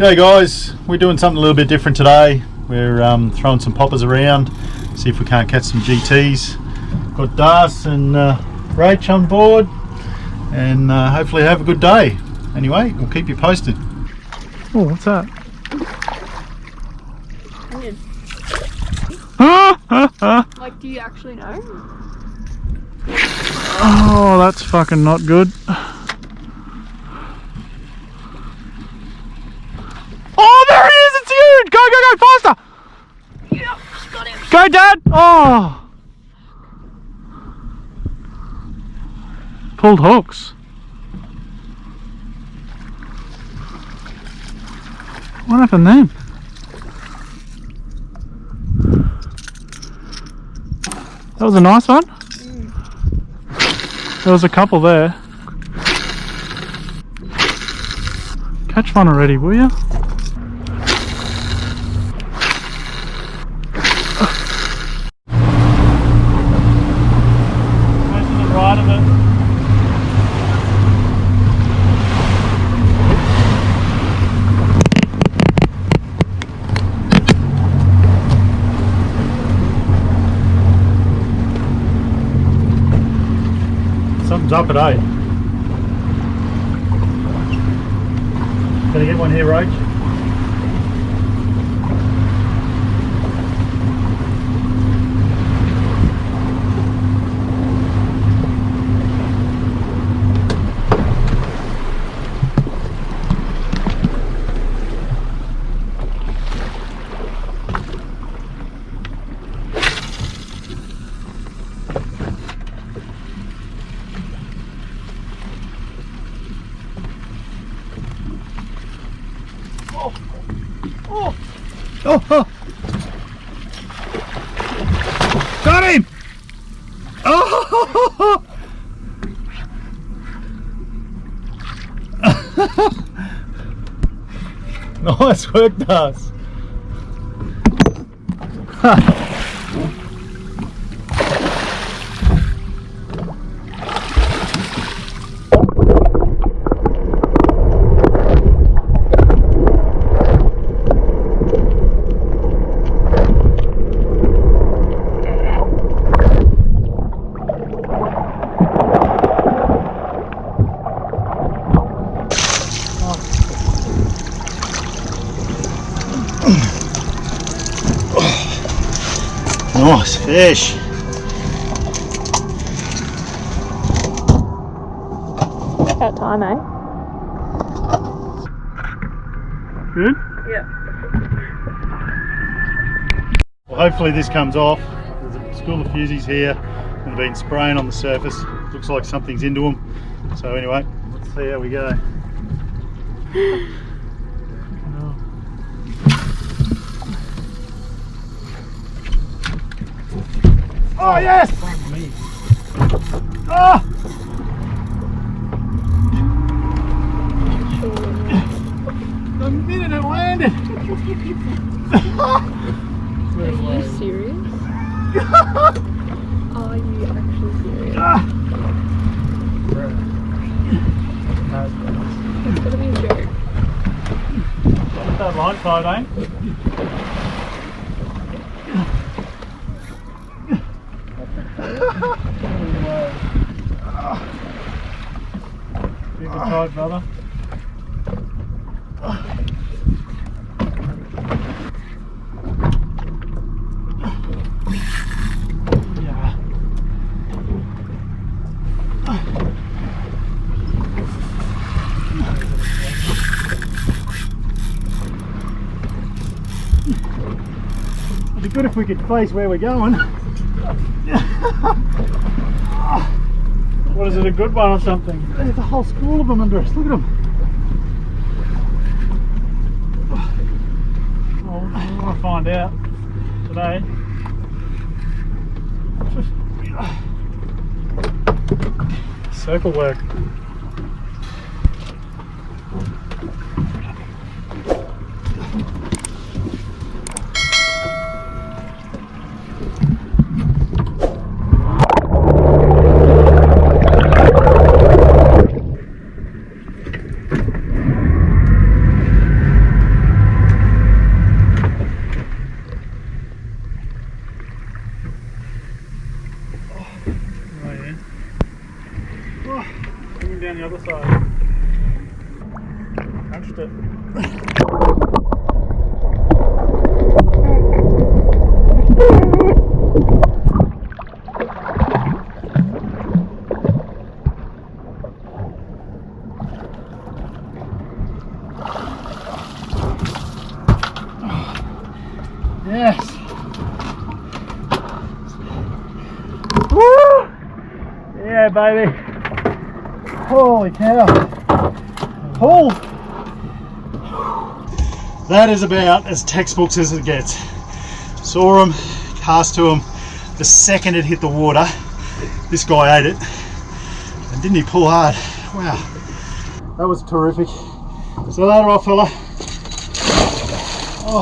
G'day guys, we're doing something a little bit different today. We're throwing some poppers around, see if we can't catch some GTs. Got Das and Rach on board, and hopefully have a good day. Anyway, we'll keep you posted. Oh, what's that? Like, do you actually know? Oh, that's fucking not good. Oh, there he is! It's huge! Go, go, go, faster! Yeah, got him. Go, Dad! Oh! Pulled hooks. What happened then? That was a nice one. There was a couple there. Catch one already, will you? Go to the right of it. Something's up at 8. Gonna get one here, Rach? Oh! Oh! Oh! Got him! Oh! Nice work, Das. Nice fish. About time, eh? Good? Yeah. Well, hopefully this comes off. There's a school of fusies here that have been spraying on the surface. Looks like something's into them. So anyway, let's see how we go. Oh yes! Ah! The minute it landed! Are you serious? Are you actually serious? It's gonna be a joke. What's that line side, eh? Keep it tight, brother. Yeah. It'd be good if we could face where we're going. What is it, a good one or something? There's a whole school of them under us, look at them. Well, we want to find out today. Circle work. down the other side. Punched it. Yes. Woo! Yeah, baby. Holy cow. Pull. That is about as textbooks as it gets. Saw him, cast to him. The second it hit the water, this guy ate it. And didn't he pull hard? Wow. That was terrific. So later off, fella. Oh.